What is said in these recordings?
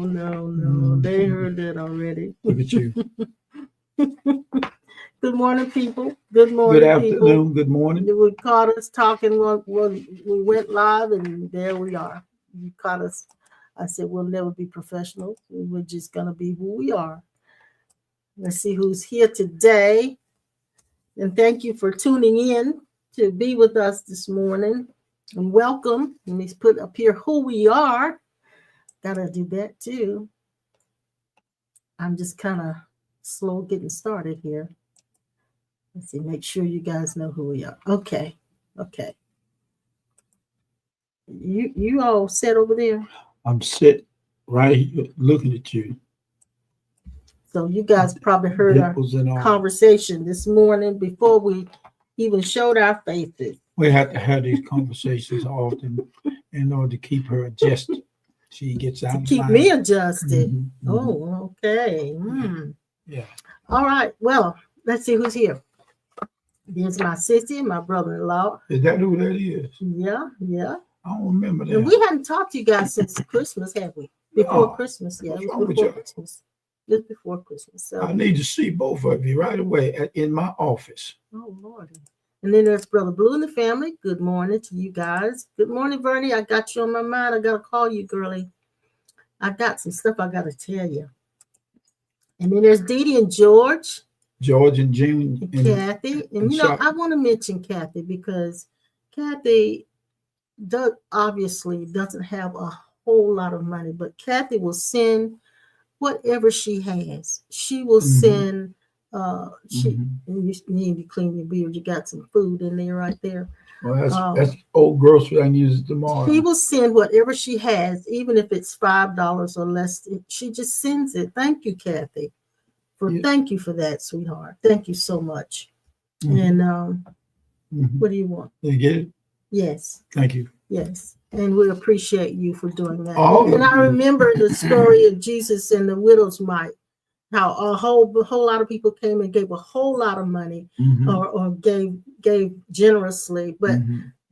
no. They heard that already. Look at you. Good morning, people. Good Good morning, people. afternoon. Good morning. You caught us talking when we went live, and there we are. You caught us. I said we'll never be professional. We're just gonna be who we are. Let's see who's here today. And thank you for tuning in to be with us this morning. And welcome. Let me put up here who we are. Gotta do that too. I'm just kind of slow getting started here. Let's see, make sure you guys know who we are. Okay. You all set over there? I'm sit right here looking at you. So you guys probably heard our conversation this morning before we even showed our faces. We have to have these conversations often in order to keep her adjusted. She gets out. To keep me adjusted. Mm-hmm. Oh, okay. Yeah. All right. Well, let's see who's here. There's my sister, my brother-in-law. Is that who that is? Yeah. I don't remember that. And we hadn't talked to you guys since Christmas, have we? Before Christmas, yeah. It was before Christmas. Just before Christmas. So I need to see both of you right away in my office. Oh, Lord. And then there's Brother Blue and the family. Good morning to you guys. Good morning, Vernie. I got you on my mind. I got to call you, girlie. I got some stuff I got to tell you. And then there's Dee Dee and George. George and June. And Kathy. And you know, I want to mention Kathy because Kathy obviously doesn't have a whole lot of money, but Kathy will send whatever she has. She will send and you need to clean your beard. You got some food in there right there. Well, that's old grocery. I can use it tomorrow. She will send whatever she has, even if it's $5 or less. She just sends it. Thank you, Kathy. Thank you for that, sweetheart. Thank you so much. And what do you want? You get it? Yes. Thank you. Yes. And we appreciate you for doing that. And I remember the story of Jesus and the widow's mite. How a whole lot of people came and gave a whole lot of money or gave generously, but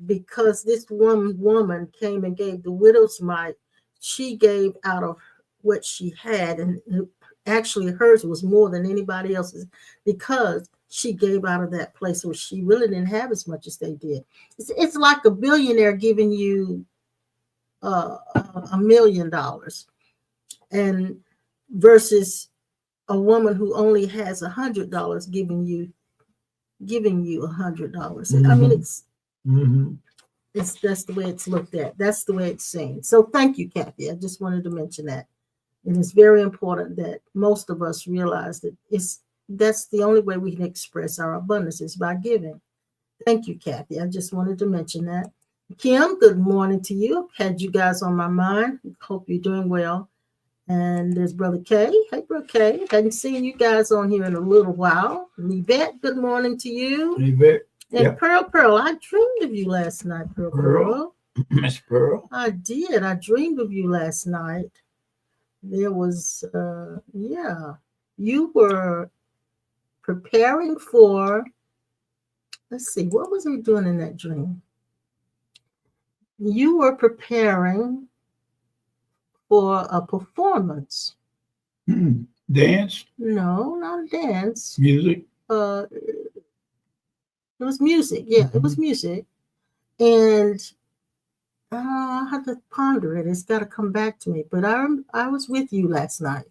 because this one woman came and gave the widow's mite, she gave out of what she had, and actually hers was more than anybody else's because she gave out of that place where she really didn't have as much as they did. It's like a billionaire giving you $1 million, and versus a woman who only has $100 giving you $100. I mean, it's that's the way it's looked at. That's the way it's seen. So thank you, Kathy. I just wanted to mention that. And it's very important that most of us realize that that's the only way we can express our abundance is by giving. Thank you, Kathy. I just wanted to mention that. Kim, good morning to you. Had you guys on my mind. Hope you're doing well. And there's Brother Kay. Hey, Brother Kay. Hadn't seen you guys on here in a little while. And Yvette, good morning to you. Yvette. And Pearl, I dreamed of you last night, Pearl. Miss Pearl. I did. I dreamed of you last night. There was, you were preparing for, let's see, what was I doing in that dream? You were preparing for a performance. Dance? No, not a dance. Music? It was music. Yeah, it was music. And I had to ponder it. It's got to come back to me. But I was with you last night.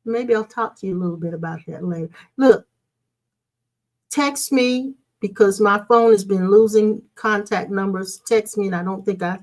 Maybe I'll talk to you a little bit about that later. Look, text me because my phone has been losing contact numbers. Text me, and I don't think I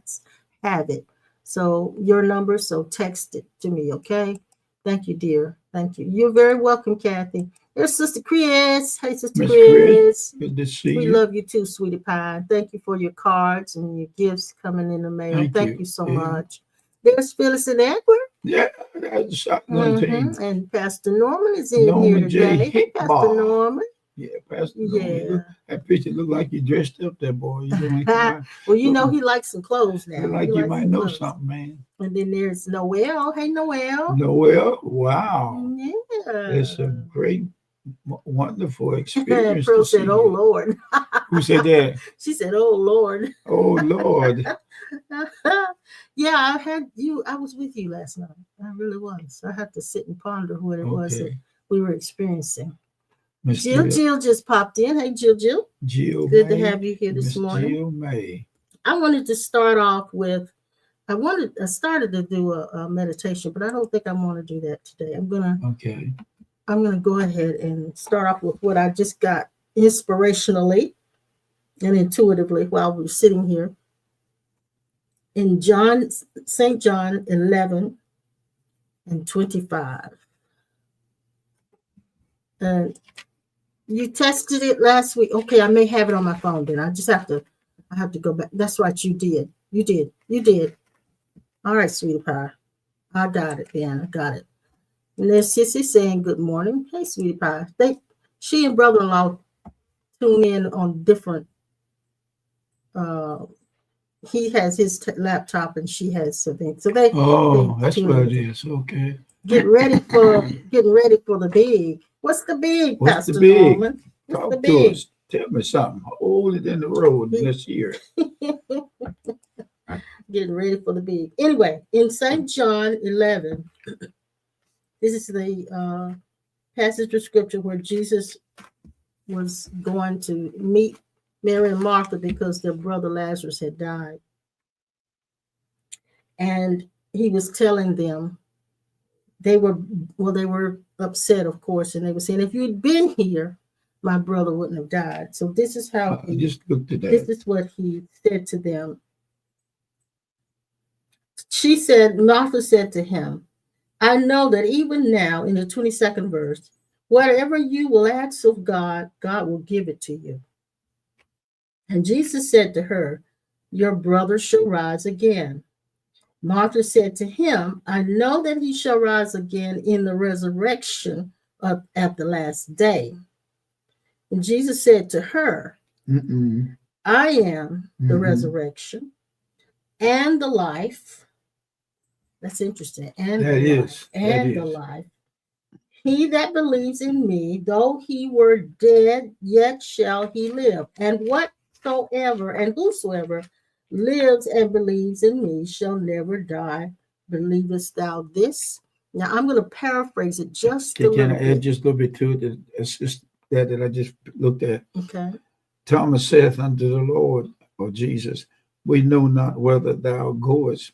have it. So your number, so text it to me, okay? Thank you, dear. Thank you. You're very welcome, Kathy. There's Sister Chris. Hey, Sister Chris. Good to see you. We love you too, sweetie pie. Thank you for your cards and your gifts coming in the mail. Thank you so much. There's Phyllis and Edward. Yeah, that's the shotgun team. And Pastor Norman is in here today. Hey, Pastor Norman. Yeah, Pastor Norman. That picture look like you dressed up there, boy. You well, you know he likes some clothes now. Like you might know something, man. And then there's Noel. Hey, Noel. Noel. Wow. Yeah. There's some great wonderful experience Pearl to see said, "Oh you. Lord." Who said that? She said, "Oh Lord." Oh Lord. Yeah, I had you. I was with you last night. I really was. I had to sit and ponder what it was that Okay. we were experiencing. Miss Jill just popped in. Hey, Jill. Jill Good to May. have you here this Miss morning. Jill May. I wanted to start off with. I started to do a meditation, but I don't think I want to do that today. I'm gonna go ahead and start off with what I just got inspirationally and intuitively while we're sitting here in St. John 11 and 25. And you tested it last week. Okay, I may have it on my phone then. I have to go back. That's right, you did. You did. All right, sweetie pie. I got it, then. I got it. And there's Sissy saying good morning. Hey, sweetie pie. She and brother-in-law tune in on different he has his laptop and she has something. So they that's what it is. Okay. Getting ready for the big. What's the big, What's Pastor the big? Norman? What's Talk the to big? us. Tell me something. Hold it in the road this year. Getting ready for the big. Anyway, in St. John 11, this is the passage of scripture where Jesus was going to meet Mary and Martha because their brother Lazarus had died. And he was telling them, they were upset, of course, and they were saying, if you'd been here, my brother wouldn't have died. So this is how I just looked at that. This is what he said to them. Martha said to him, I know that even now, in the 22nd verse, whatever you will ask of God, God will give it to you. And Jesus said to her, your brother shall rise again. Martha said to him, I know that he shall rise again in the resurrection at the last day. And Jesus said to her, I am the resurrection and the life. That's interesting. And the life. He that believes in me, though he were dead, yet shall he live. And whosoever lives and believes in me shall never die. Believest thou this? Now I'm going to paraphrase it just a little bit. Can I add just a little bit to it? It's just that I just looked at. Okay. Thomas saith unto the Lord, or Jesus, we know not whither thou goest,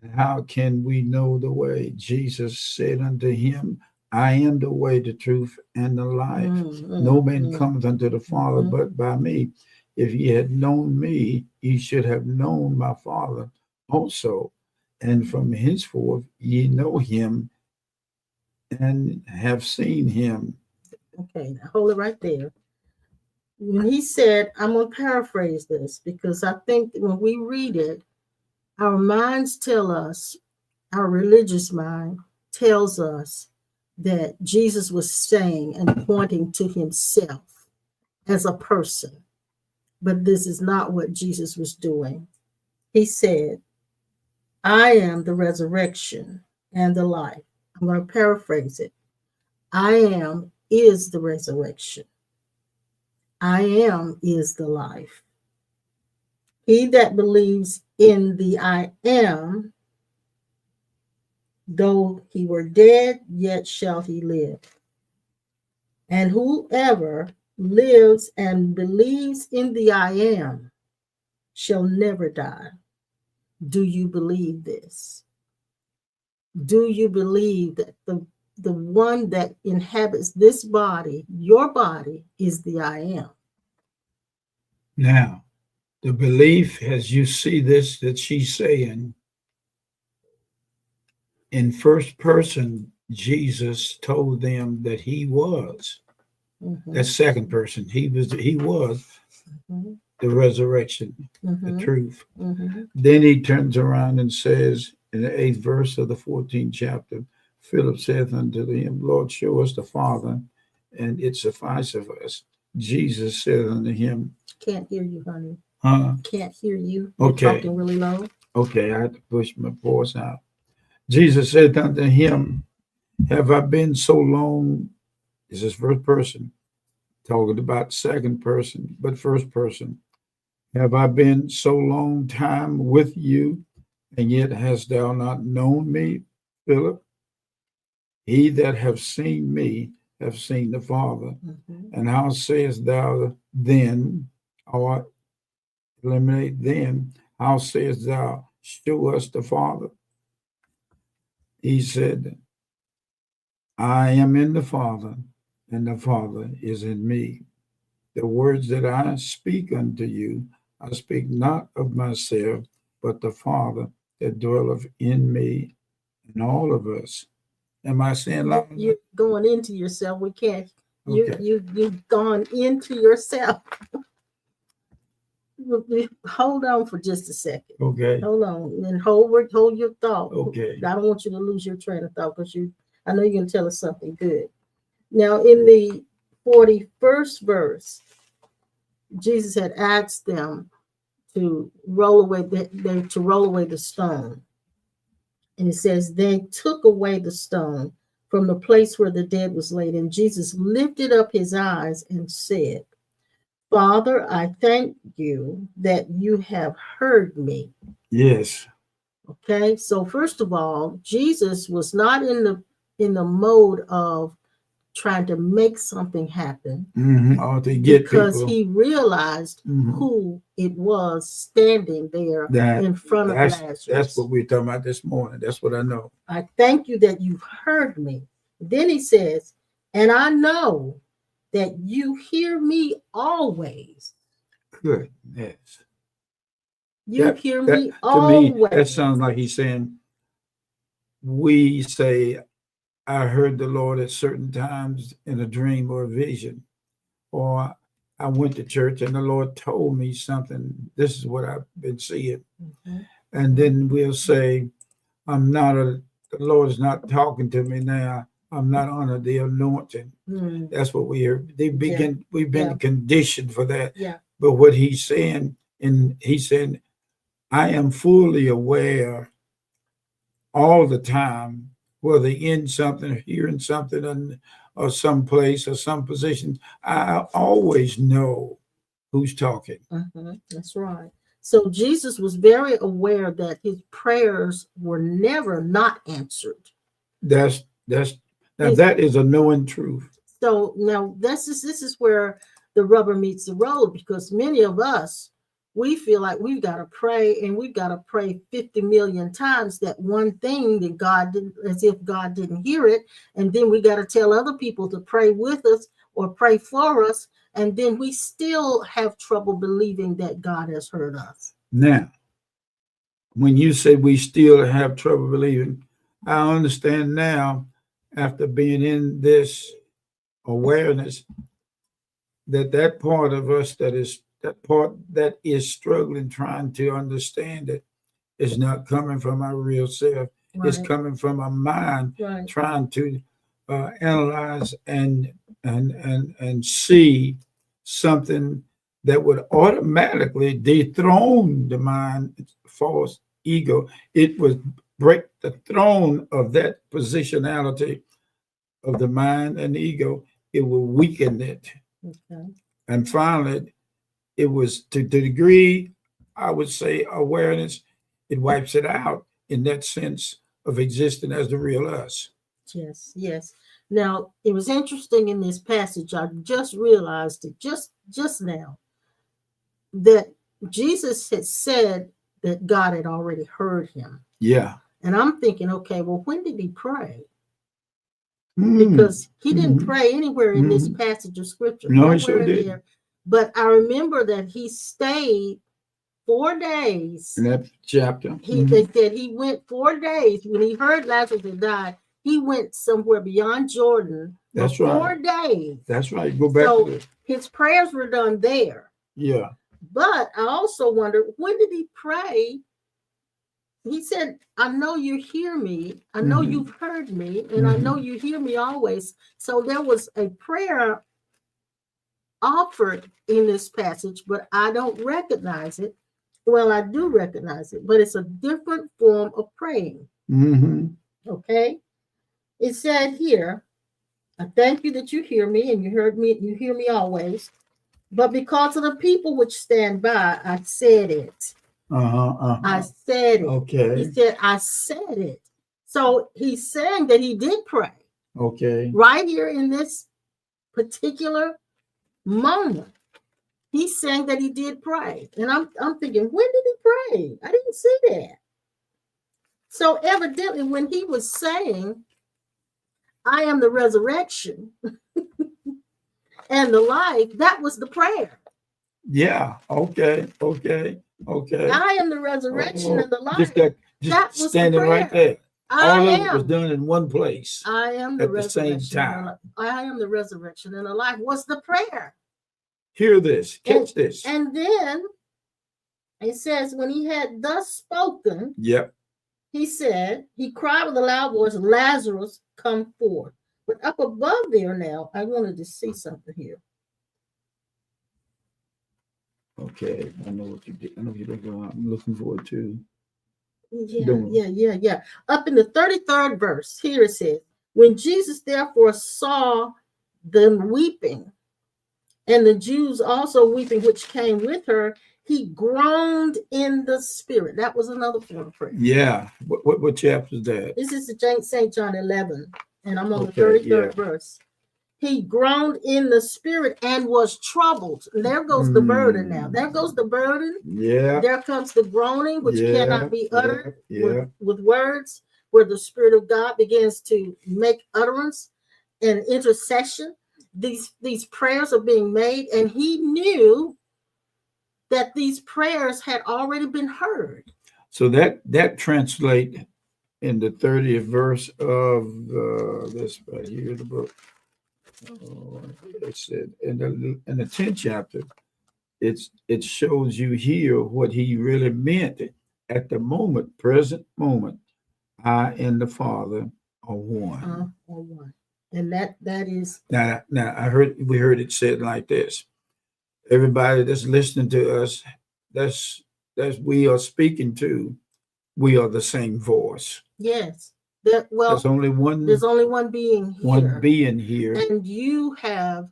and how can we know the way? Jesus said unto him, I am the way, the truth, and the life. No man cometh unto the Father but by me. If ye had known me, ye should have known my Father also. And from henceforth ye know him and have seen him. Okay, now hold it right there. When he said, I'm going to paraphrase this because I think that when we read it, our minds tell us, our religious mind tells us that Jesus was saying and pointing to himself as a person. But this is not what Jesus was doing. He said, I am the resurrection and the life. I'm going to paraphrase it. I am is the resurrection. I am is the life. He that believes in the I am, though he were dead, yet shall he live. And whoever lives and believes in the I am shall never die. Do you believe this? Do you believe that the one that inhabits this body, your body, is the I am? Now, the belief, as you see this, that she's saying, in first person, Jesus told them that he was. That second person, he was the resurrection, the truth. Then he turns around and says in the 8th verse of the 14th chapter, Philip saith unto him, Lord, show us the Father, and it sufficeth us. Jesus said unto him, Can't hear you, honey. Can't hear you. You're talking really low. Okay, I had to push my voice out. Jesus said unto him, have I been so long This is first person, talking about second person, but first person. Have I been so long time with you, and yet hast thou not known me, Philip? He that have seen me have seen the Father. And how sayest thou then, or eliminate then, how sayest thou, show us the Father? He said, I am in the Father, and the Father is in me. The words that I speak unto you, I speak not of myself, but the Father that dwelleth in me and all of us. Am I saying loud? You're going into yourself. We can't. Okay. You've gone into yourself. Hold on for just a second. Okay. Hold on and hold your thought. Okay. I don't want you to lose your train of thought because I know you're going to tell us something good. Now, in the 41st verse, Jesus had asked them to roll away the stone. And it says, they took away the stone from the place where the dead was laid. And Jesus lifted up his eyes and said, Father, I thank you that you have heard me. Yes. Okay. So first of all, Jesus was not in the mode of trying to make something happen, or to get because people. he realized who it was standing there in front of Lazarus. That's what we're talking about this morning. That's what I know. I thank you that you've heard me. Then he says, and I know that you hear me always. Good. Yes. You hear me always. To me, that sounds like he's saying, we say, I heard the Lord at certain times in a dream or a vision, or I went to church and the Lord told me something. This is what I've been seeing. And then we'll say, the Lord is not talking to me now. I'm not under the anointing. That's what we hear. We've been conditioned for that. Yeah. But what he's saying, I am fully aware all the time, whether in something, hearing something, or some place or some position, I always know who's talking. That's right. So Jesus was very aware that his prayers were never not answered. That is a knowing truth. So now this is where the rubber meets the road, because many of us, we feel like we've got to pray, and we've got to pray 50 million times that one thing that God didn't, as if God didn't hear it. And then we got to tell other people to pray with us or pray for us. And then we still have trouble believing that God has heard us. Now, when you say we still have trouble believing, I understand now, after being in this awareness, that part of us that is struggling, trying to understand it, is not coming from our real self. Right. It's coming from our mind, trying to analyze and see something that would automatically dethrone the mind, false ego. It would break the throne of that positionality of the mind and the ego. It will weaken it. Okay. And finally, it was to the degree, I would say, awareness, it wipes it out in that sense of existing as the real us. Yes, yes. Now, it was interesting in this passage, I just realized it just now, that Jesus had said that God had already heard him. Yeah. And I'm thinking, okay, well, when did he pray? Because he didn't pray anywhere in this passage of scripture. No, he sure didn't. But I remember that he stayed 4 days. In that chapter. They said he went 4 days. When he heard Lazarus had died, he went somewhere beyond Jordan. That's for right. 4 days. That's right. Go back to this. His prayers were done there. Yeah. But I also wonder, when did he pray? He said, I know you hear me. I know you've heard me, and I know you hear me always. So there was a prayer offered in this passage, but I don't recognize it. Well, I do recognize it, but it's a different form of praying. Okay. It said here, I thank you that you hear me, and you hear me always. But because of the people which stand by, I said it. I said it. Okay. He said, I said it. So he's saying that he did pray. Okay. Right here in this particular moment, he's saying that he did pray. And I'm thinking, when did he pray? I didn't see that. So evidently, when he was saying, I am the resurrection and the life, that was the prayer. Yeah. Okay. I am the resurrection and the life. That was standing right there. All of it was done in one place. I am the resurrection. At the same time. I am the resurrection and the life was the prayer. Hear this. Catch this. And then it says, when he had thus spoken, yep, he said, he cried with a loud voice, Lazarus, come forth. But up above there now, I wanted to see something here. Okay, I know what you did. I know you did. I'm looking forward to. Yeah. Up in the 33rd verse, here it says, when Jesus therefore saw them weeping, and the Jews also weeping, which came with her, he groaned in the spirit. That was another form of prayer. Yeah. What chapter is that? This is the St. John 11, and I'm on the 33rd verse. He groaned in the spirit and was troubled. There goes the burden now. There goes the burden. Yeah. There comes the groaning, which cannot be uttered with words, where the Spirit of God begins to make utterance and intercession. These prayers are being made, and he knew that these prayers had already been heard. So that translates in the 30th verse of this right here in the book. It said in the 10th chapter, it shows you here what he really meant at the moment, present moment. I and the Father are one. And that is now. We heard it said like this. Everybody that's listening to us, that's we are speaking to, we are the same voice. Yes. There's only one being here. One being here. And you have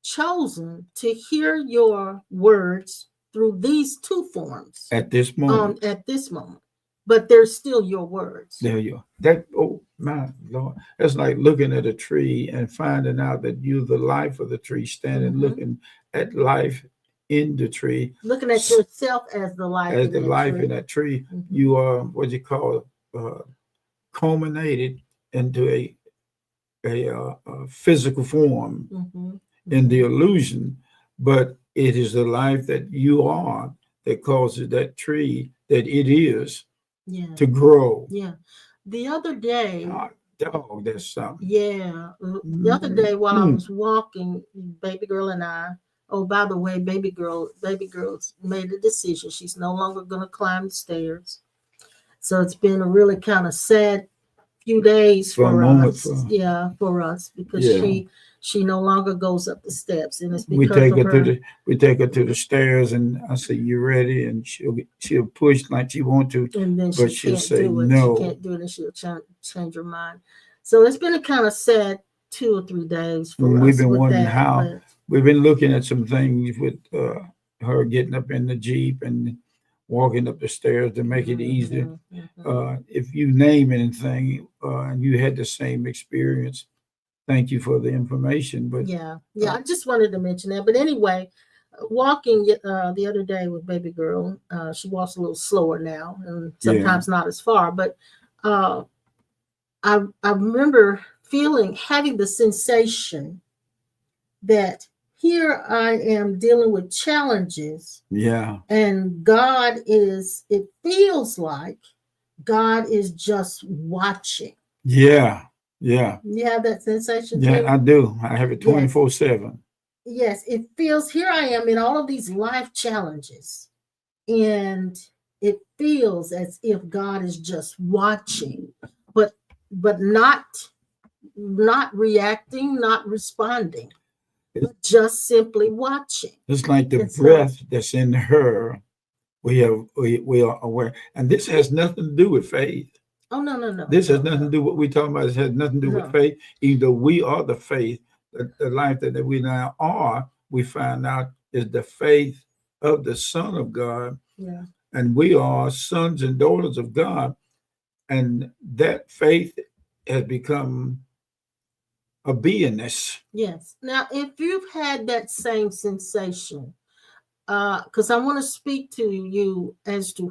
chosen to hear your words through these two forms. At this moment. But they're still your words. There you are. Oh my Lord. That's like looking at a tree and finding out that you're the life of the tree, standing looking at life in the tree. Looking at yourself as the life in that tree. You are what you call culminated into a physical form in the illusion, but it is the life that you are that causes that tree that it is to grow. Yeah. The other day, that's something. Yeah. The other day while I was walking, baby girl and I, oh, by the way, baby girl's made a decision. She's no longer going to climb the stairs. So it's been a really kind of sad few days for us. For us, because she no longer goes up the steps, and it's because we take her to the stairs, and I say, "You ready?" And she'll push like she want to, and then but she'll say no. She can't do it, and she'll change her mind. So it's been a kind of sad 2 or 3 days for us. We've been wondering how. We've been looking at some things with her getting up in the Jeep and walking up the stairs to make it easier. If you name anything and you had the same experience, thank you for the information. But I just wanted to mention that. But anyway, walking the other day with baby girl, she walks a little slower now and sometimes not as far. But I remember having the sensation that here I am dealing with challenges. Yeah. And it feels like God is just watching. Yeah. Yeah. You have that sensation? Yeah, too? I do. I have it 24/7. Yes. It feels, here I am in all of these life challenges. And it feels as if God is just watching, but not reacting, not responding. Just simply watching. It's like the breath that's in her. We are aware, and this has nothing to do with faith. Oh, no. This has nothing to do with what we're talking about. It has nothing to do with faith. Even though we are the faith, the life that we now are, we find out is the faith of the Son of God. Yeah. And we are sons and daughters of God. And that faith has become a beingness. Yes. Now, if you've had that same sensation, because I want to speak to you as to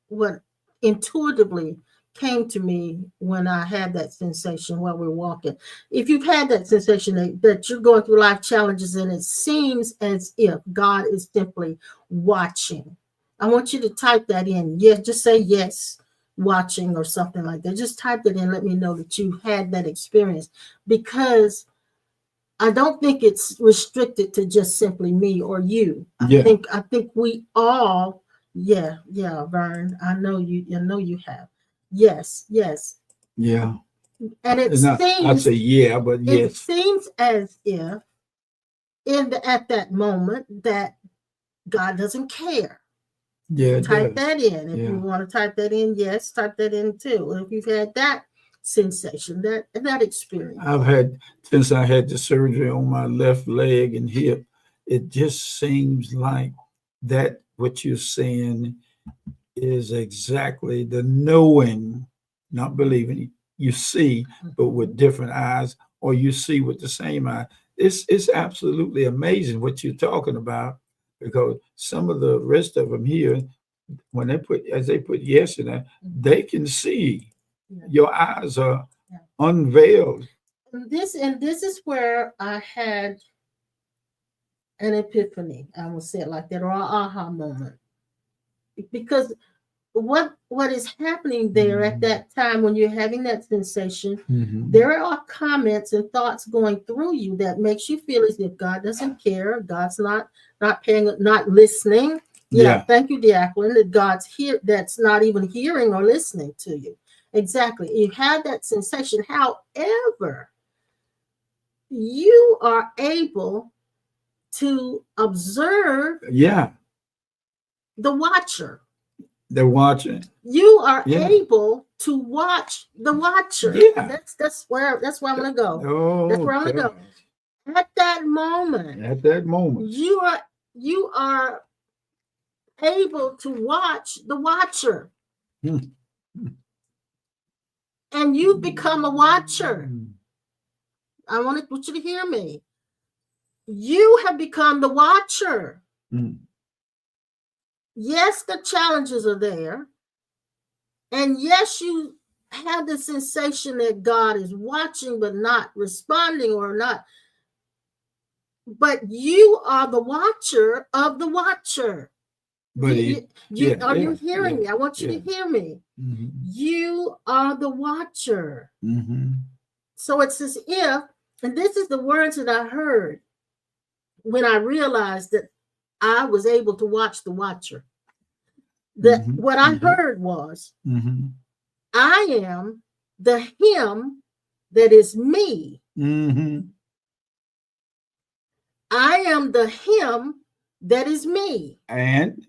what intuitively came to me when I had that sensation while we're walking. If you've had that sensation that you're going through life challenges and it seems as if God is simply watching, I want you to type that in. Yes, just say yes, watching or something like that. Just type that in. Let me know that you had that experience, because I don't think it's restricted to just simply me or you. I think we all. Yeah, Vern. I know you have. Yes. Yeah. And it seems. I say yeah, but yes. It seems as if at that moment that God doesn't care. Yeah. Type that in. If you want to type that in, yes, type that in too. If you've had that sensation, that experience. I've had, since I had the surgery on my left leg and hip, it just seems like that what you're saying is exactly the knowing, not believing. You see, but with different eyes, or you see with the same eye. It's absolutely amazing what you're talking about, because some of the rest of them here, when they put yes in there, they can see. Your eyes are unveiled. This is where I had an epiphany. I will say it like that, or an aha moment, because what is happening there at that time when you're having that sensation, there are comments and thoughts going through you that makes you feel as if God doesn't care, God's not paying, not listening. Thank you, Diaklin, that God's here, that's not even hearing or listening to you. Exactly. You have that sensation. However, you are able to observe the watcher. They're watching. You are able to watch the watcher. Yeah. That's where I'm gonna go. Oh, that's where I'm gonna go. At that moment, you are able to watch the watcher. And you've become a watcher. I want you to hear me. You have become the watcher. Yes, the challenges are there. And yes, you have the sensation that God is watching but not responding or not. But you are the watcher of the watcher. But are you hearing me? I want you to hear me. You are the watcher. So it's as if, and this is the words that I heard when I realized that I was able to watch the watcher. That what I heard was, I am the him that is me. I am the him that is me. And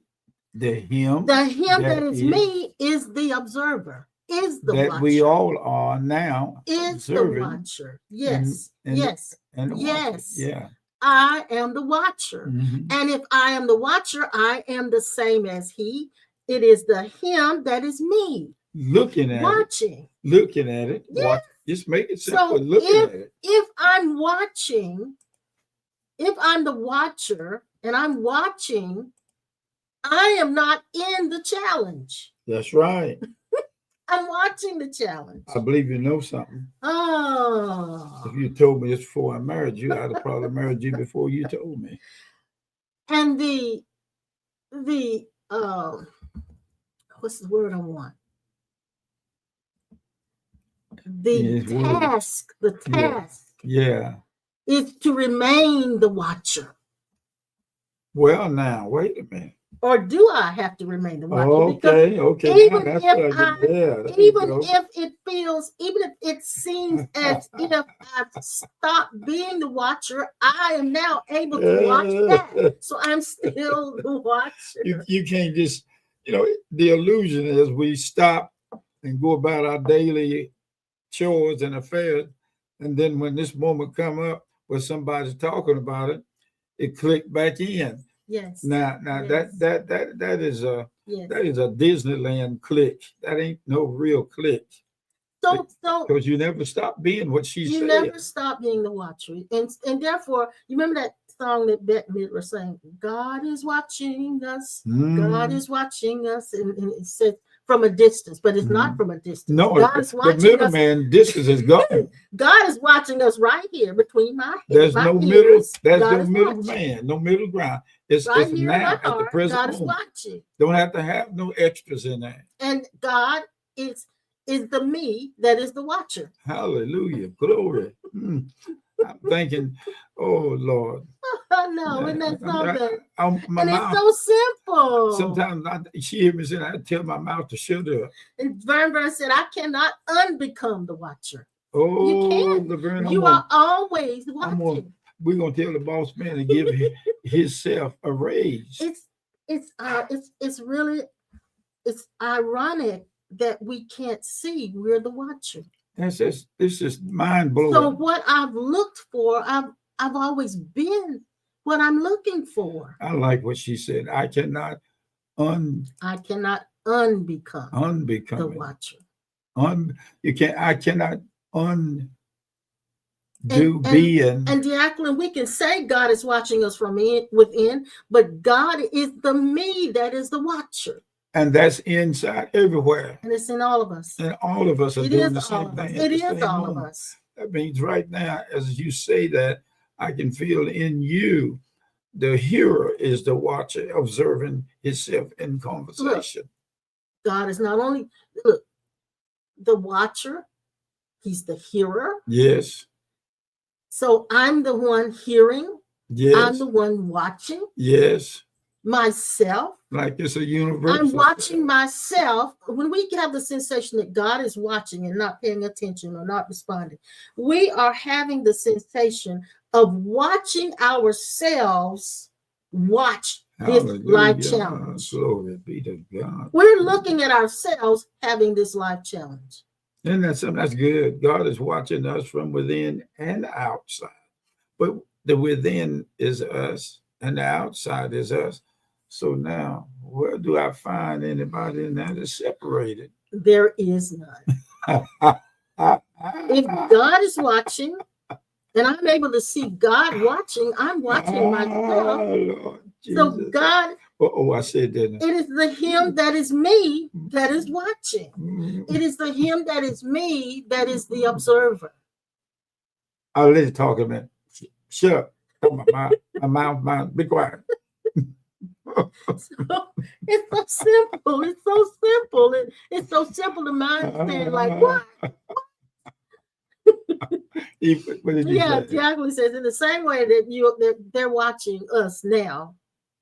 the him that is me is the observer, is the that watcher. We all are now is the watcher. Yes. Yes. Yeah. I am the watcher. And if I am the watcher, I am the same as he. It is the him that is me. Looking at watching. Looking at it. Yes. Just make it simple. So looking at it. If I'm watching, if I'm the watcher and I'm watching, I am not in the challenge. That's right. I'm watching the challenge. I believe you know something. Oh. If you told me this before I married you, I'd have probably married you before you told me. And the what's the word I want? The task is to remain the watcher. Well, now, wait a minute. Or do I have to remain the watcher? Okay. Even if it feels, even if it seems as if I've stopped being the watcher, I am now able to watch that. So I'm still the watcher. You can't just, the illusion is we stop and go about our daily chores and affairs. And then when this moment come up where somebody's talking about it, it clicked back in. Yes. Now Yes. that is a Yes. that is a Disneyland click. That ain't no real click. So because you never stop being what she said. You never stop being the watcher. And therefore, you remember that song that Bette Midler sang, God is watching us, God is watching us, and it said from a distance, but it's not from a distance. No, God is watching the middleman distance is gone. God is watching us right here between my head. There's my no ears. middle, there's God no middle man, no middle ground. It's right here now in my heart, at the present God is moment. watching. Don't have to have no extras in there. And God is the me that is the watcher. Hallelujah. Glory. I'm thinking, oh Lord. No, isn't that something? My and mouth, it's so simple. Sometimes she hear me say, I tell my mouth to shut up. And Vern said, I cannot unbecome the watcher. Oh, you can't. Laverne, you are always watching. We're gonna tell the boss man to give himself a raise. It's really ironic that we can't see we're the watcher. This is mind blowing. So what I've looked for, I've always been what I'm looking for. I like what she said. I cannot unbecome the watcher. I cannot undo being. And Jacqueline, we can say God is watching us from within, but God is the me that is the watcher. And that's inside everywhere. And it's in all of us. And all of us are doing the same thing. It is all of us. That means right now, as you say that, I can feel in you, the hearer is the watcher, observing himself in conversation. Look, God is not only the watcher, he's the hearer. Yes. So I'm the one hearing. Yes. I'm the one watching. Yes. Myself. Like it's a universal. I'm watching myself. When we have the sensation that God is watching and not paying attention or not responding, we are having the sensation of watching ourselves watch this life challenge. Glory be to God. We're looking at ourselves having this life challenge. And that's something that's good. God is watching us from within and outside. But the within is us and the outside is us. So now, where do I find anybody in that is separated? There is none. If God is watching, and I'm able to see God watching, I'm watching myself. Lord so God, I said that. It is the him that is me that is watching. It is the him that is me that is the observer. I'll let you talk a minute. Shut up. My mouth, be quiet. So, it's so simple. It's so simple. It's so simple to understand. Like what? Jacqueline says in the same way that they're watching us now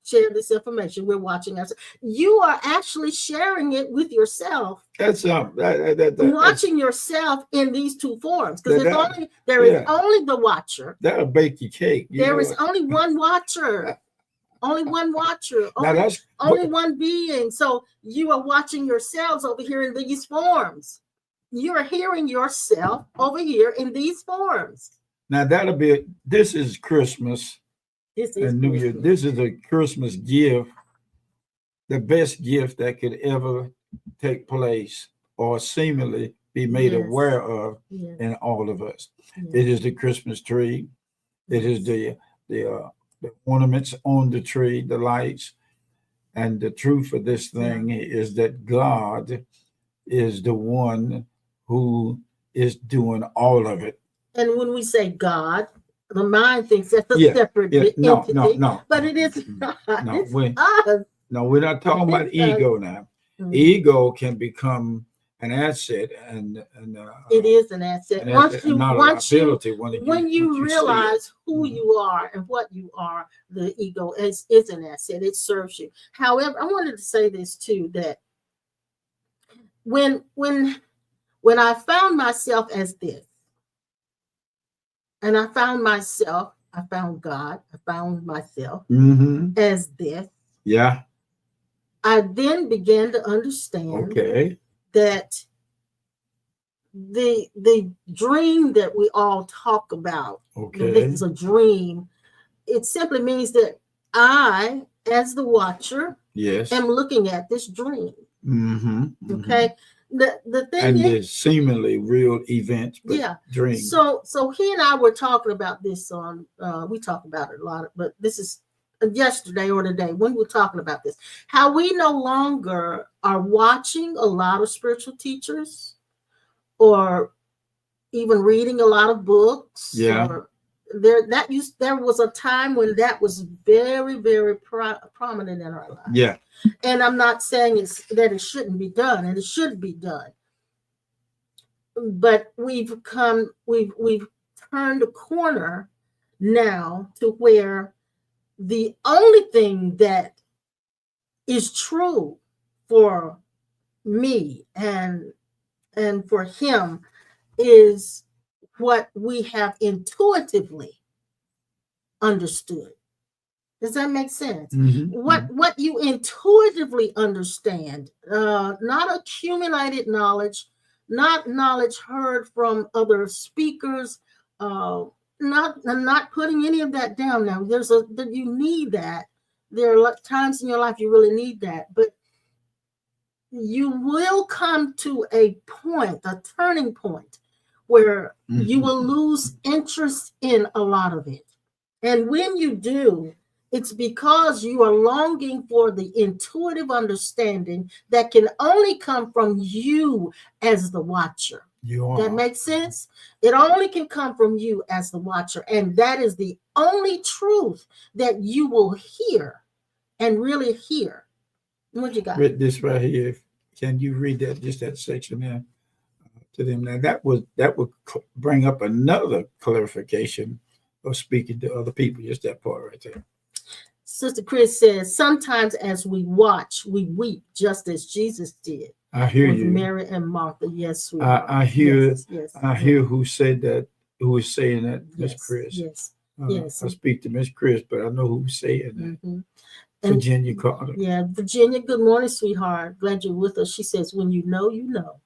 share this information. We're watching us. You are actually sharing it with yourself. That's watching yourself in these two forms because there is only the watcher. That'll bake your cake. There is only one watcher. Only one watcher, only one being. So you are watching yourselves over here in these forms. You are hearing yourself over here in these forms. Now this is Christmas. This is New Year. This is a Christmas gift, the best gift that could ever take place or seemingly be made aware of in all of us. Yes. It is the Christmas tree. It is the ornaments on the tree, the lights. And the truth of this thing is that God is the one who is doing all of it. And when we say God, the mind thinks that's a separate entity. No. But it is not. No, we're not talking about ego now. Mm-hmm. Ego can become an asset, and it is an asset. When you realize who you are and what you are, the ego is an asset. It serves you. However, I wanted to say this too, that when I found myself as this, and I found God, I found myself as this. Yeah. I then began to understand that the dream that we all talk about, that this is a dream, it simply means that I, as the watcher, am looking at this dream. Okay. The thing and is, the seemingly real events, but dreams. So he and I were talking about this on we talk about it a lot, but this is yesterday or today when we were talking about this, how we no longer are watching a lot of spiritual teachers or even reading a lot of books. Or there was a time when that was very, very prominent in our lives. And I'm not saying that it shouldn't be done, and it should be done. But we've turned a corner now to where the only thing that is true for me and for him is what we have intuitively understood. Does that make sense? What you intuitively understand, not accumulated knowledge, not knowledge heard from other speakers, not putting any of that down. Now, you need that. There are times in your life you really need that, but you will come to a point, a turning point, where you will lose interest in a lot of it. And when you do, it's because you are longing for the intuitive understanding that can only come from you as the watcher. That makes sense? It only can come from you as the watcher. And that is the only truth that you will hear and really hear. What you got? Read this right here. Can you read that, just that section there to them? Now that would bring up another clarification of speaking to other people, just that part right there. Sister Chris says, sometimes as we watch, we weep, just as Jesus did. I hear with you. Mary and Martha. Yes, we I hear. Yes. I hear who said that. Who is saying that? Miss Chris. Yes. I speak to Miss Chris, but I know who's saying that. Virginia Carter. Yeah, Virginia. Good morning, sweetheart. Glad you're with us. She says, "When you know, you know."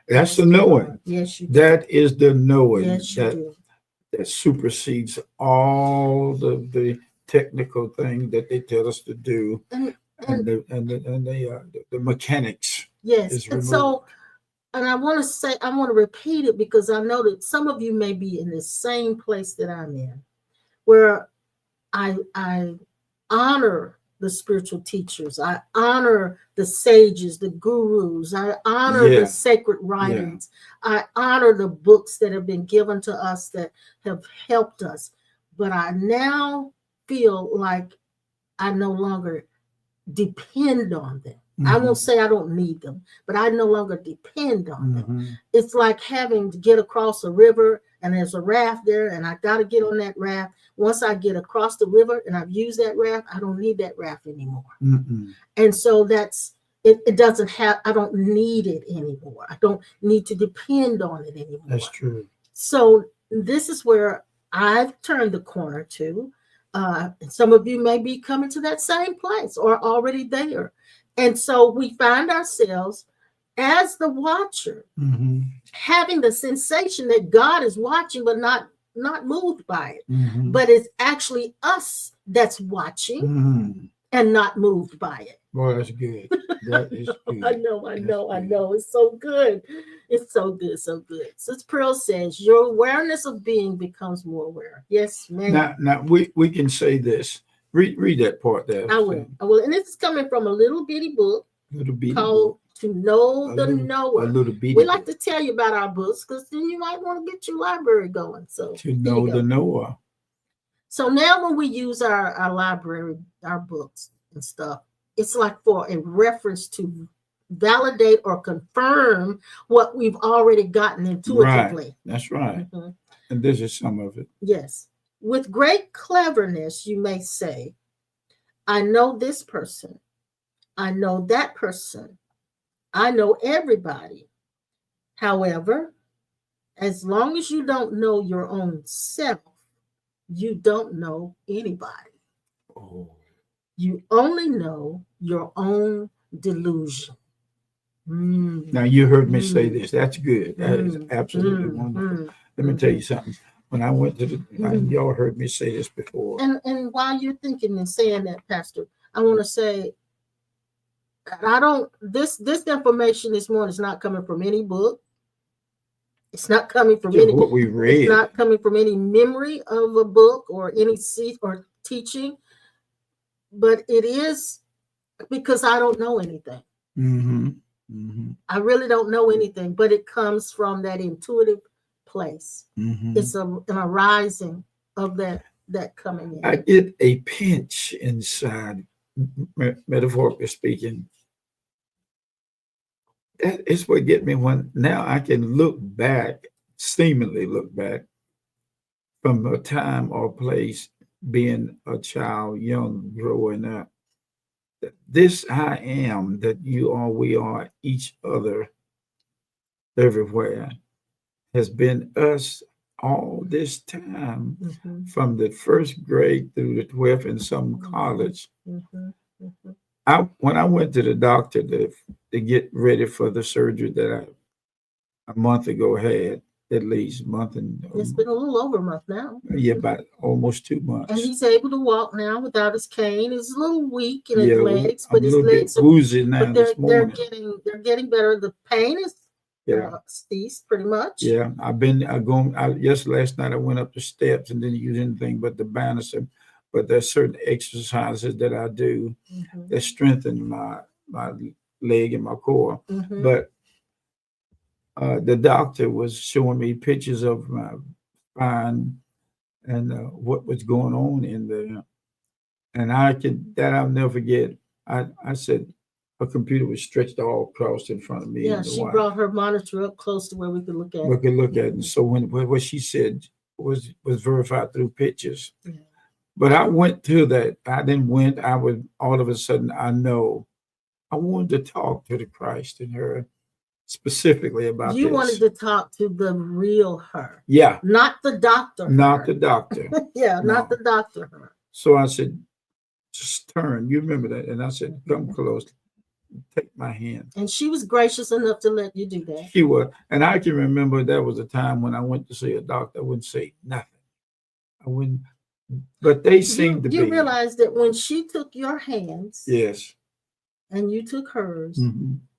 That's the knowing. Yes, you do. That is the knowing. Yes, you do. That supersedes all the technical thing that they tell us to do, and the mechanics. Yes, and so, and I want to repeat it because I know that some of you may be in the same place that I'm in, where I honor the spiritual teachers, I honor the sages, the gurus, I honor the sacred writings, I honor the books that have been given to us that have helped us, but I now feel like I no longer depend on them. I won't say I don't need them, but I no longer depend on them. It's like having to get across a river and there's a raft there and I got to get on that raft. Once I get across the river and I've used that raft, I don't need that raft anymore. And so that's, it doesn't have, I don't need it anymore. I don't need to depend on it anymore. That's true. So this is where I've turned the corner to. Some of you may be coming to that same place or already there. And so we find ourselves as the watcher, having the sensation that God is watching, but not moved by it. But it's actually us that's watching and not moved by it. Boy, that's good. That is good. I know. It's so good. It's so good, so good. Sister Pearl says, your awareness of being becomes more aware. Yes, ma'am. Now we can say this. Read that part there. I will. And this is coming from a little bitty book called To Know the Knower. We like to tell you about our books because then you might want to get your library going. So To Know the Knower. So now when we use our library, our books and stuff, it's like for a reference to validate or confirm what we've already gotten intuitively. Right. That's right. And this is some of it. Yes. With great cleverness, you may say, I know this person. I know that person. I know everybody. However, as long as you don't know your own self, you don't know anybody. You only know your own delusion. Now, you heard me say this. That's good. That is absolutely wonderful. Let me tell you something. When I went to y'all heard me say this before. And while you're thinking and saying that, Pastor, I want to say, I don't, this information this morning is not coming from any book. It's not coming from Just any, what we read. It's not coming from any memory of a book or any seat or teaching, but it is because I don't know anything. I really don't know anything, but it comes from that intuitive place. It's an arising of that coming in. I get a pinch inside, metaphorically speaking. That is what get me when now I can look back, seemingly look back from a time or place being a child, young, growing up. This I am that you are, we are each other everywhere has been us all this time from the first grade through the 12th and some college. When I went to the doctor to get ready for the surgery that I a month ago had, at least month and it's been a little over a month now. Yeah, about almost 2 months. And he's able to walk now without his cane. He's a little weak in his legs, but his legs are woozy now. But they're getting better. The pain is ceased pretty much. Yeah, yes, last night I went up the steps and didn't use anything but the banister. But there's certain exercises that I do that strengthen my leg and my core. But the doctor was showing me pictures of my spine and what was going on in there. And I'll never forget. I said, her computer was stretched all across in front of me. Yeah, she brought her monitor up close to where we could look at it. We could look at it. And so what she said was verified through pictures. Yeah. But I went to that. I would all of a sudden, I wanted to talk to the Christ in her specifically about you this. Wanted to talk to the real her. Yeah. Not the doctor. Not the doctor. Yeah, no. Not the doctor her. So I said, just turn. You remember that? And I said, come close. Take my hand. And she was gracious enough to let you do that. She was. And I can remember there was a time when I went to see a doctor. I wouldn't say nothing. I wouldn't. But they seemed to be. You realized that when she took your hands. Yes. And you took hers.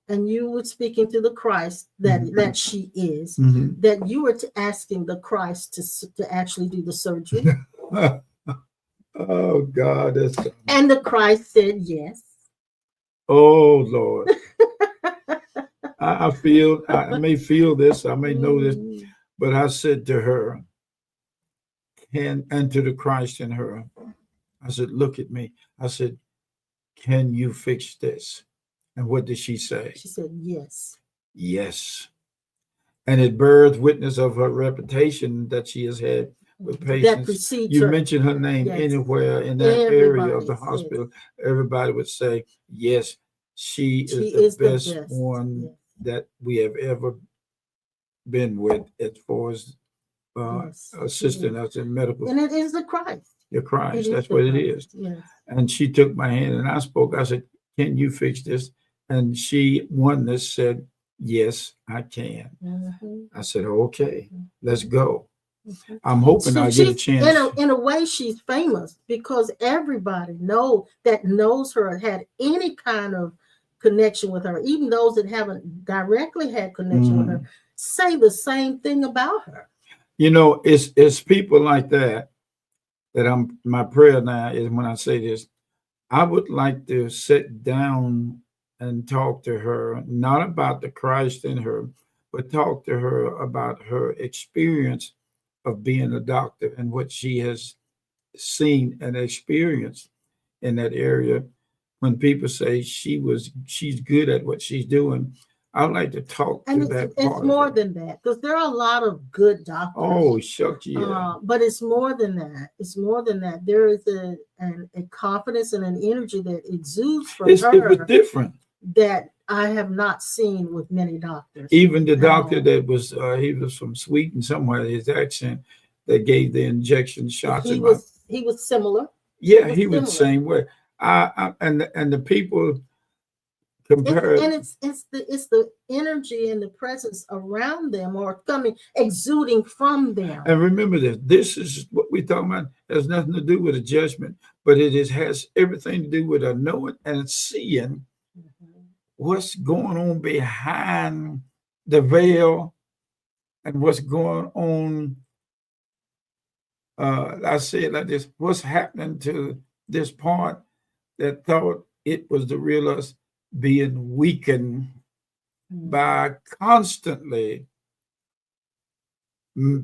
And you were speaking to the Christ that she is. That you were asking the Christ to actually do the surgery. Oh, God. And the Christ said yes. Oh, Lord. I may feel this, I may know this, but I said to her, and to the Christ in her, I said, look at me. I said, can you fix this? And what did she say? She said, yes. Yes. And it birthed witness of her reputation that she has had with patients. You mention her name anywhere in that area of the hospital, everybody would say, yes, she is the best one that we have ever been with as far as assisting us in medical. And it is the Christ. The Christ, that's what it is. Yes. And she took my hand and I spoke. I said, can you fix this? And she, oneness, said, yes, I can. I said, okay, let's go. I'm hoping I get a chance. In a way, she's famous because everybody knows her, had any kind of connection with her, even those that haven't directly had connection with her, say the same thing about her. You know, it's people like that my prayer now is when I say this, I would like to sit down and talk to her, not about the Christ in her, but talk to her about her experience of being a doctor and what she has seen and experienced in that area. When people say she's good at what she's doing, I'd like to talk to that part. It's more than that, because there are a lot of good doctors. Oh, shucks, yeah. But it's more than that. It's more than that. There is a confidence and an energy that exudes from her. It was different. That I have not seen with many doctors. Even the doctor that was, he was from Sweden somewhere, his accent, that gave the injection shots. He was similar. Yeah, he was the same way. And the people compared. And it's the energy and the presence around them or exuding from them. And remember this. This is what we're talking about. It has nothing to do with a judgment, but has everything to do with a knowing and seeing what's going on behind the veil and what's going on. I say it like this: what's happening to this part that thought it was the real us being weakened by constantly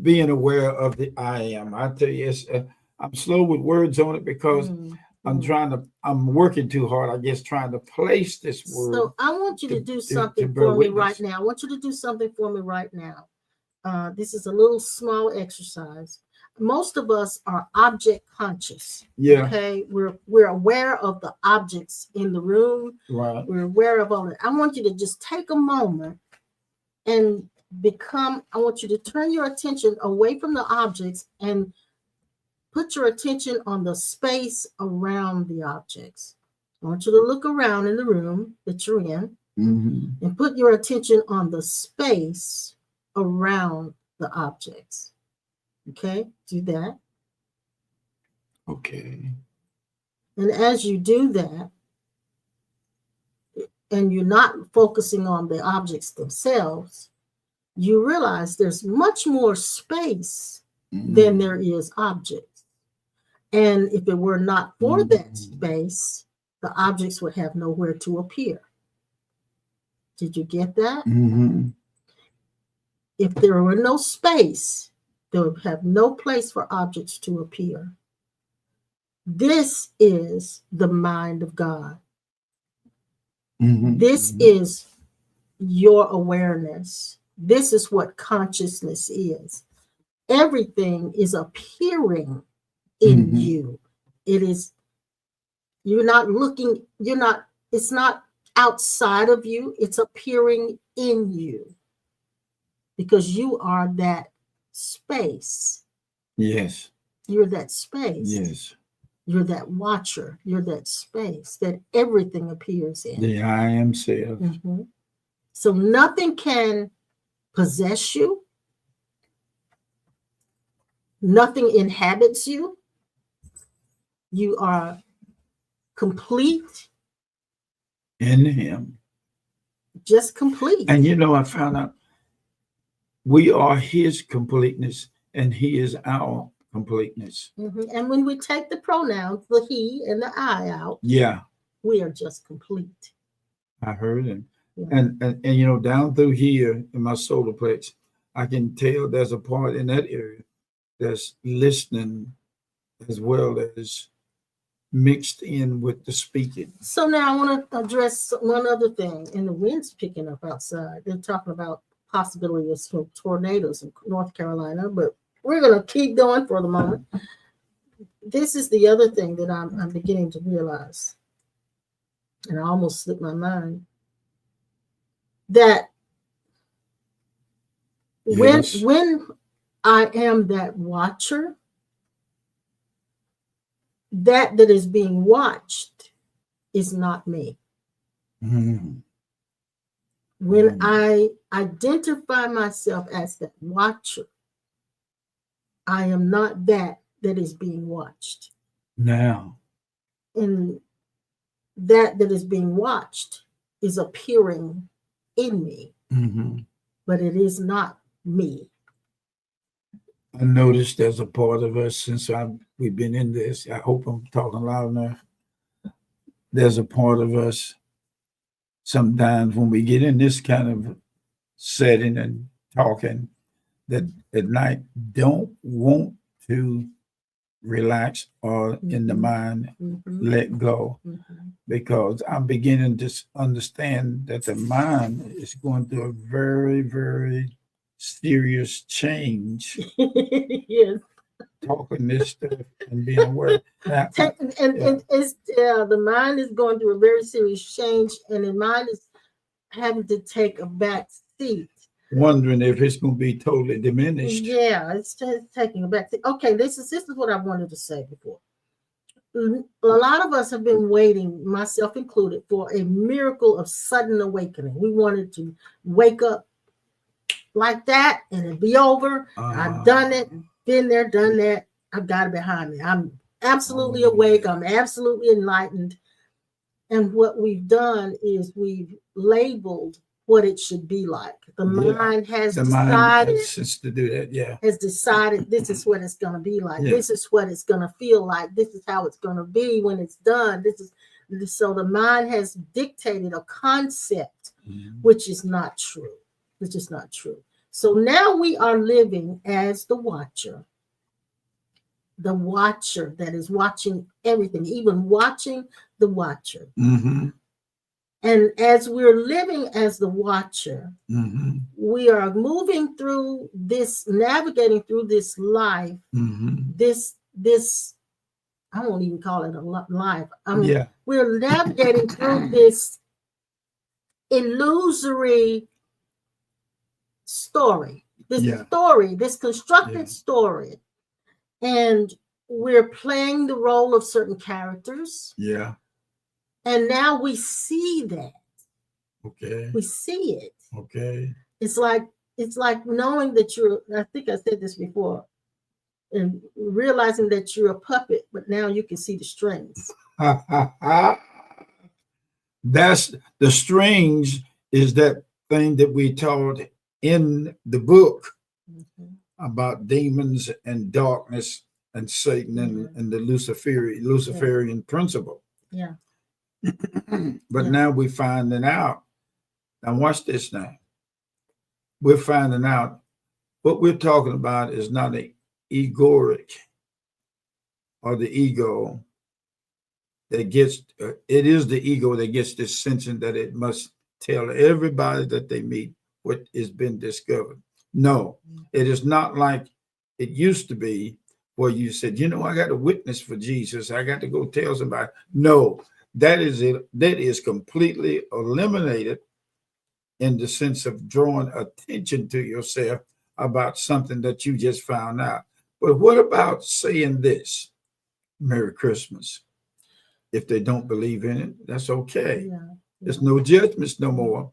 being aware of the I am. I tell you, I'm slow with words on it because I'm working too hard, I guess, trying to place this word. So I want you to do something for me right now. I want you to do something for me right now. This is a little small exercise. Most of us are object conscious. Yeah. Okay. We're aware of the objects in the room. Right. We're aware of all that. I want you to just take a moment and I want you to turn your attention away from the objects and put your attention on the space around the objects. I want you to look around in the room that you're in and put your attention on the space around the objects. Okay, do that. Okay. And as you do that, and you're not focusing on the objects themselves, you realize there's much more space than there is objects. And if it were not for that space, the objects would have nowhere to appear. Did you get that? If there were no space, there would have no place for objects to appear. This is the mind of God. This is your awareness. This is what consciousness is. Everything is appearing in you. It is, you're not looking, it's not outside of you, it's appearing in you. Because you are that space. Yes. You're that space. Yes. You're that watcher. You're that space that everything appears in. The I am self. So nothing can possess you. Nothing inhabits you. You are complete. In him. Just complete. And I found out we are his completeness and he is our completeness. And when we take the pronouns, the he and the I out, we are just complete. I heard him. And down through here in my solar plex, I can tell there's a part in that area that's listening as well as mixed in with the speaking. So now I want to address one other thing. And the wind's picking up outside. They're talking about possibility of some tornadoes in North Carolina, but we're going to keep going for the moment. This is the other thing that I'm beginning to realize, and I almost slipped my mind, that when I am that watcher, that is being watched is not me. When I identify myself as that watcher, I am not that is being watched. Now. And that is being watched is appearing in me, but it is not me. I noticed there's a part of us since we've been in this. I hope I'm talking loud enough. There's a part of us sometimes when we get in this kind of setting and talking that at night don't want to relax or in the mind let go, because I'm beginning to understand that the mind is going through a very, very serious change. Yes. Talking this stuff and being aware. Now, the mind is going through a very serious change, and the mind is having to take a back seat. Wondering if it's going to be totally diminished. Yeah, it's just taking a back seat. Okay, this is what I wanted to say before. a lot of us have been waiting, myself included, for a miracle of sudden awakening. We wanted to wake up like that and it'd be over. I've done it, been there, done that. I've got it behind me. I'm absolutely awake. I'm absolutely enlightened. And what we've done is we've labeled what it should be like. The mind has decided to do that, has decided this is what it's going to be like. This is what it's going to feel like. This is how it's going to be when it's done. So the mind has dictated a concept, which is not true. Which is not true. So now we are living as the watcher that is watching everything, even watching the watcher. And as we're living as the watcher, we are moving through this, navigating through this life, this, I won't even call it a life. I mean, we're navigating through this illusory story, this constructed story. And we're playing the role of certain characters. And now we see that. We see it. It's like knowing that I think I said this before, and realizing that you're a puppet, but now you can see the strings. That's the strings is that thing that we taught in the book about demons and darkness and Satan and the Luciferian principle. But now we're finding out. Now watch this now. We're finding out what we're talking about is not an egoic or the ego that gets, it is the ego that gets this sensing that it must tell everybody that they meet what has been discovered. No, it is not like it used to be where you said, you know, I got to witness for Jesus. I got to go tell somebody. No, that is it. That is completely eliminated in the sense of drawing attention to yourself about something that you just found out. But what about saying this, Merry Christmas? If they don't believe in it, that's okay. There's no judgments no more.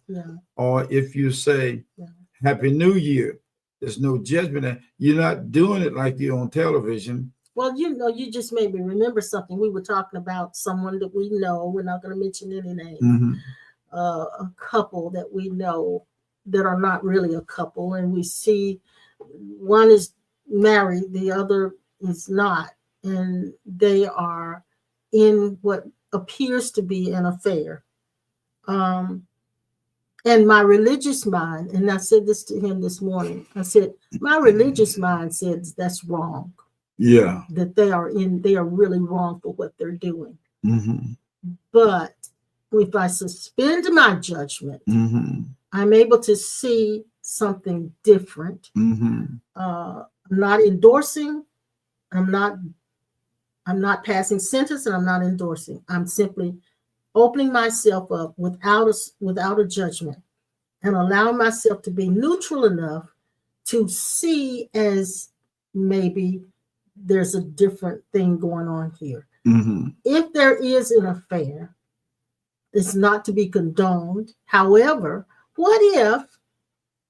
Or if you say, Happy New Year, there's no judgment. You're not doing it like you're on television. Well, you know, you just made me remember something. We were talking about someone that we know. We're not going to mention any names. A couple that we know that are not really a couple. And we see one is married, the other is not. And they are in what appears to be an affair. And my religious mind, and I said this to him this morning, I said, my religious mind says that's wrong. That they are really wrong for what they're doing. But if I suspend my judgment, I'm able to see something different. I'm not endorsing, I'm not passing sentence, and I'm not endorsing. I'm simply opening myself up without a judgment and allowing myself to be neutral enough to see as maybe there's a different thing going on here. If there is an affair, it's not to be condoned. However, what if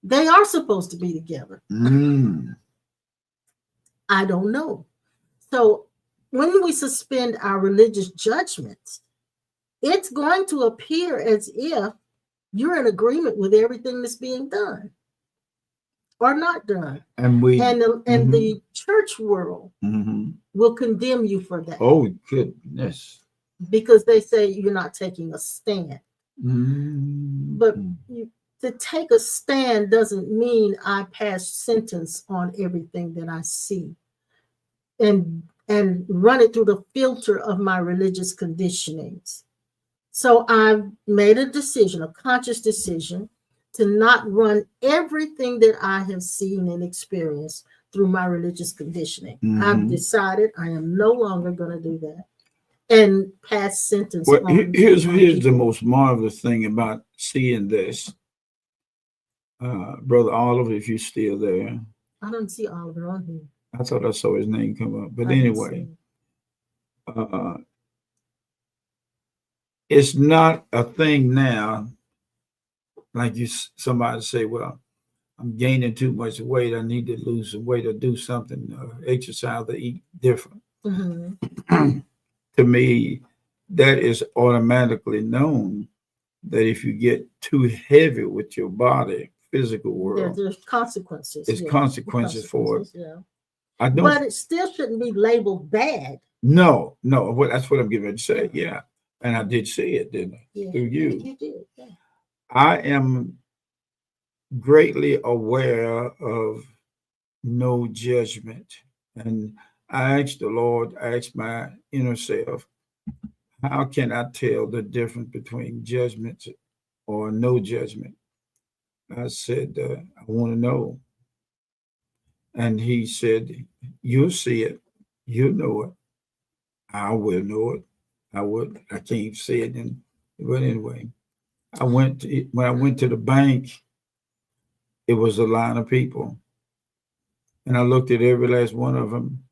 they are supposed to be together? I don't know. So when we suspend our religious judgments, it's going to appear as if you're in agreement with everything that's being done or not done. And the church world will condemn you for that. Oh, goodness. Because they say you're not taking a stand. But to take a stand doesn't mean I pass sentence on everything that I see and run it through the filter of my religious conditionings. So I've made a decision, a conscious decision, to not run everything that I have seen and experienced through my religious conditioning. I've decided I am no longer going to do that and pass sentence. Well, here's the most marvelous thing about seeing this. Brother Oliver, if you're still there. I don't see Oliver on here. I thought I saw his name come up. But anyway, It's not a thing now. Like somebody say, well, I'm gaining too much weight. I need to lose some weight or do something, exercise or eat different. Mm-hmm. To me, that is automatically known that if you get too heavy with your body, physical world, there's consequences. There's consequences for it. Yeah. I don't. But it still shouldn't be labeled bad. No. That's what I'm getting ready to say. Yeah. And I did say it, didn't I? Yeah. Through you. You did. Yeah. I am greatly aware of no judgment. And I asked the Lord, I asked my inner self, how can I tell the difference between judgment or no judgment? I said, I want to know. And he said, you'll see it. You'll know it. I will know it. I would. I can't say it. But anyway, when I went to the bank, it was a line of people. And I looked at every last one of them.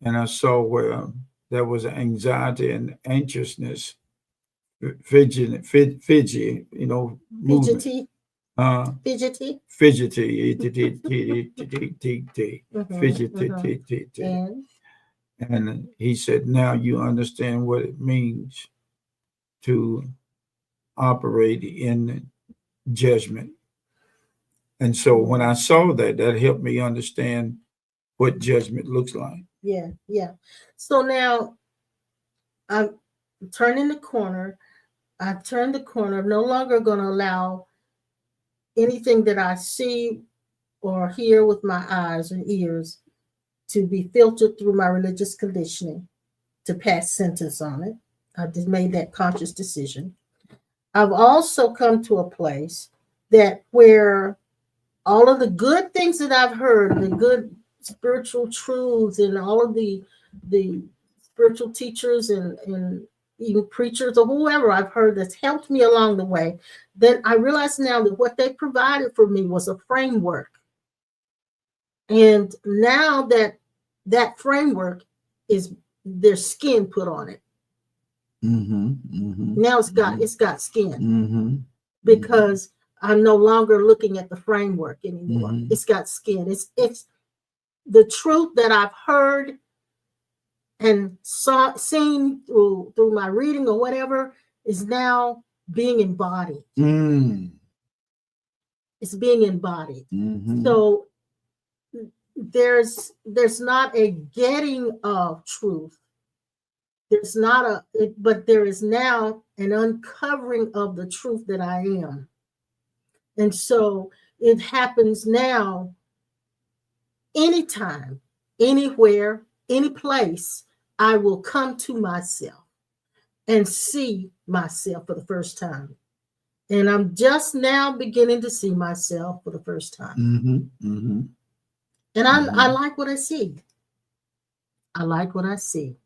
And I saw where there was anxiety and anxiousness, fidgety, movement. Fidgety. Fidgety, fidgety. And he said, now you understand what it means to operate in judgment. And so when I saw that, that helped me understand what judgment looks like. Yeah, yeah. So now I'm turning the corner. I've turned the corner. I'm no longer going to allow anything that I see or hear with my eyes and ears to be filtered through my religious conditioning to pass sentence on it. I just made that conscious decision. I've also come to a place that where all of the good things that I've heard, the good spiritual truths and all of the spiritual teachers and even preachers or whoever I've heard that's helped me along the way, then I realize now that what they provided for me was a framework. And now that framework is there's skin put on it. Now it's got skin because I'm no longer looking at the framework anymore. It's got skin. It's the truth that I've heard and seen through my reading or whatever is now being embodied. It's being embodied. So there's not a getting of truth. There's not but there is now an uncovering of the truth that I am. And so it happens now, anytime, anywhere, any place, I will come to myself and see myself for the first time. And I'm just now beginning to see myself for the first time. And I like what I see. I like what I see.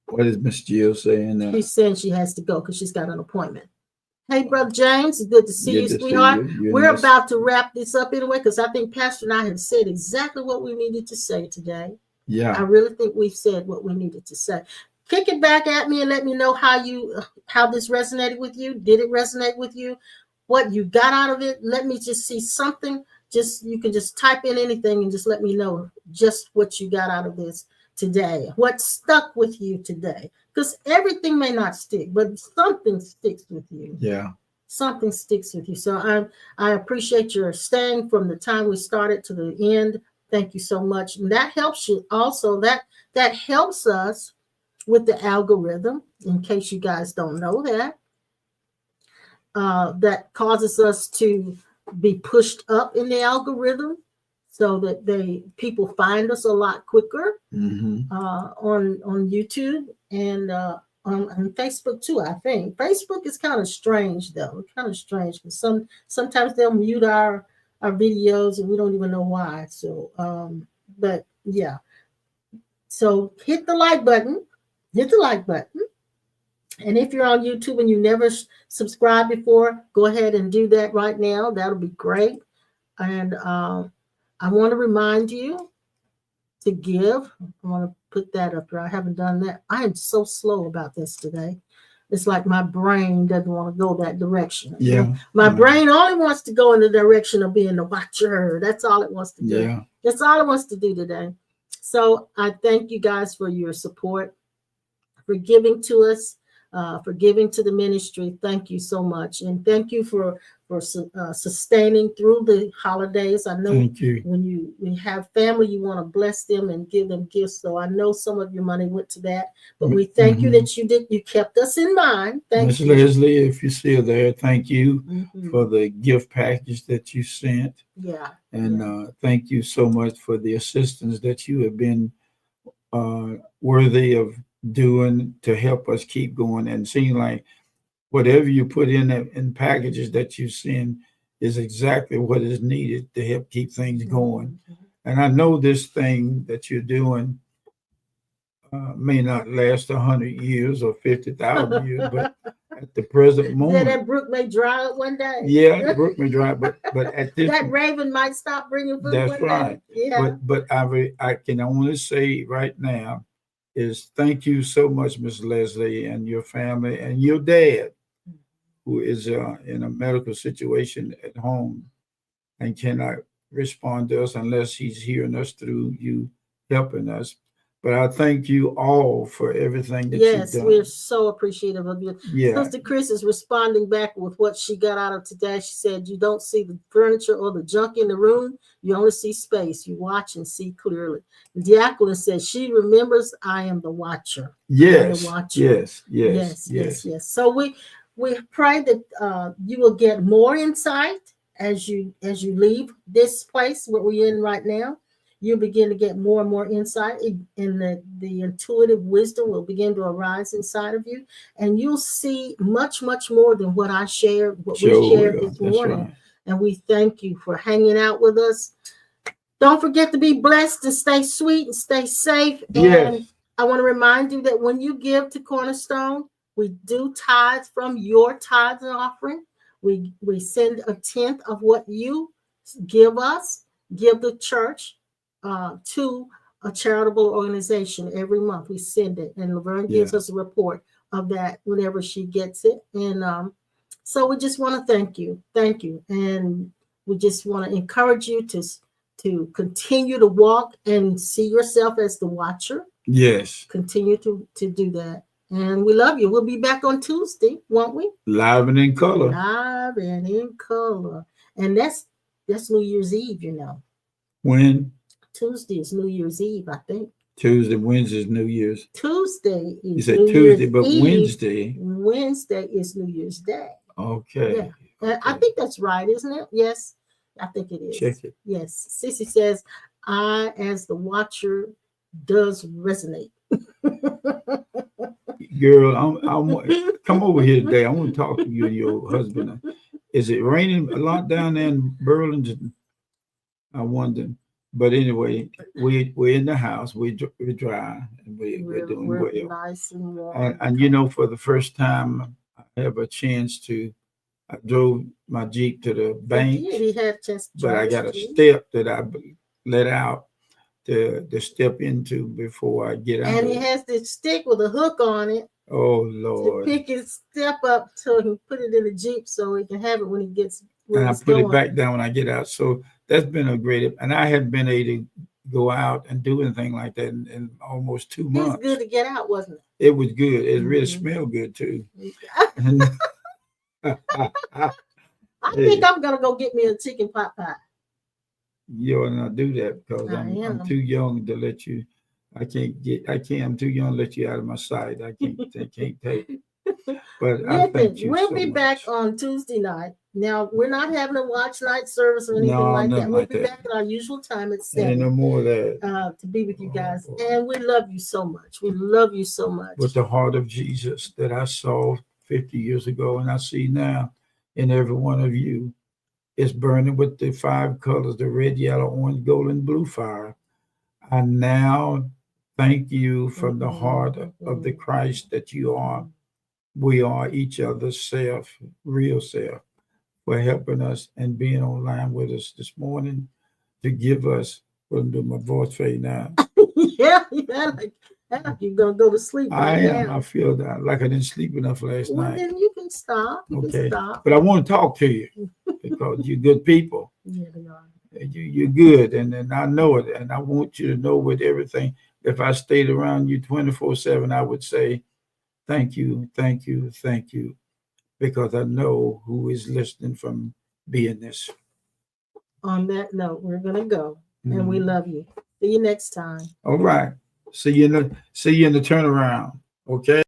What is Miss Jill saying? She's saying she has to go because she's got an appointment. Hey, Brother James, it's good to see you, sweetheart. We're about to wrap this up anyway because I think Pastor and I have said exactly what we needed to say today. Yeah. I really think we've said what we needed to say. Kick it back at me and let me know how this resonated with you. Did it resonate with you? What you got out of it? Let me just see something. You can just type in anything and just let me know just what you got out of this today. What stuck with you today? Because everything may not stick, but something sticks with you. Yeah. Something sticks with you. So I appreciate your staying from the time we started to the end. Thank you so much. And that helps you also. That helps us with the algorithm, in case you guys don't know that. That causes us to be pushed up in the algorithm so that people find us a lot quicker on YouTube and on Facebook too. I think Facebook is kind of strange though. It's kind of strange because sometimes they'll mute our videos and we don't even know why. So but yeah, so hit the like button. And if you're on YouTube and you never subscribed before, go ahead and do that right now. That'll be great. And I want to remind you to give. I want to put that up there. I haven't done that. I am so slow about this today. It's like my brain doesn't want to go that direction. Yeah. My brain only wants to go in the direction of being the watcher. That's all it wants to do. Yeah. That's all it wants to do today. So I thank you guys for your support, for giving to us, for giving to the ministry. Thank you so much. And thank you for sustaining through the holidays. I know when you have family, you want to bless them and give them gifts. So I know some of your money went to that, but we thank you that you kept us in mind. Thank you. Ms. Leslie, if you're still there, thank you for the gift package that you sent. Yeah. And thank you so much for the assistance that you have been worthy of doing to help us keep going. And seem like whatever you put in packages that you send is exactly what is needed to help keep things going. And I know this thing that you're doing may not last 100 years or 50,000 years, but at the present moment, that brook may dry up one day. Yeah, the brook may dry up, but at this that raven might stop bringing food. That's right. Day. Yeah. But I can only say right now is thank you so much, Miss Leslie, and your family and your dad, who is in a medical situation at home and cannot respond to us unless he's hearing us through you helping us. But I thank you all for everything that you've done. Yes, we're so appreciative of you. Yeah. Sister Chris is responding back with what she got out of today. She said, you don't see the furniture or the junk in the room. You only see space. You watch and see clearly. Diakonis says she remembers I am the watcher. Yes. The watcher. Yes. So we pray that you will get more insight as you leave this place where we're in right now. You'll begin to get more and more insight, and the intuitive wisdom will begin to arise inside of you, and you'll see much, much more than what I shared, what we shared this morning. Right. And we thank you for hanging out with us. Don't forget to be blessed and stay sweet and stay safe. Yes. And I want to remind you that when you give to Cornerstone, we do tithe from your tithe and offering. We send 1/10 of what you give us, give the church, to a charitable organization every month. We send it, and Laverne gives us a report of that whenever she gets it. And so we just want to thank you, and we just want to encourage you to continue to walk and see yourself as the watcher. Yes, continue to do that, and we love you. We'll be back on Tuesday, won't we? Live and in color. And that's New Year's Eve, you know. When? Tuesday is New Year's Eve, I think. Tuesday, Wednesday is New Year's. Tuesday is You said New Tuesday, Year's but Eve. Wednesday is New Year's Day. Okay. Yeah. Okay. I think that's right, isn't it? Yes, I think it is. Check it. Yes. Sissy says, I, as the watcher, does resonate. Girl, I'm come over here today. I want to talk to you and your husband. Is it raining a lot down there in Burlington? I wonder. But anyway, we're in the house. We're dry, and we're doing well. Nice and warm. And you know, for the first time, I have a chance to. I drove my Jeep to the bank. He had a chance to but I got a step that I let out to step into before I get out. And he has this stick with a hook on it. Oh Lord! To pick his step up so he can put it in the Jeep so he can have it when he gets. And I put it back down when I get out. So that's been a great, and I hadn't been able to go out and do anything like that in almost 2 months. It was good to get out, wasn't it? It was good. It really smelled good too. I think I'm gonna go get me a chicken pot pie. You ought not do that because I'm too young to let you. I'm too young to let you out of my sight. I can't take it. But I thank you. We'll be back on Tuesday night. Now we're not having a watch night service or anything like that. We'll be back at our usual time at 7. Ain't no more of that. To be with you guys. And we love you so much. We love you so much. With the heart of Jesus that I saw 50 years ago and I see now in every one of you, it's burning with the 5 colors, the red, yellow, orange, gold, and blue fire. I now thank you from the heart of the Christ that you are. We are each other's self, real self, for helping us and being online with us this morning to give us, I'm going to do my voice fade now, Yeah, like you're gonna go to sleep. I Right am. now. I feel that like I didn't sleep enough last Well, night. then you can stop. You Okay. can stop. But I want to talk to you because you're good people. Yeah, they are. You're good, and I know it, and I want you to know with everything. If I stayed around you 24/7, I would say thank you, thank you, thank you, because I know who is listening from being this. On that note, we're gonna go, and we love you. See you next time. All right. See you in the turnaround. Okay.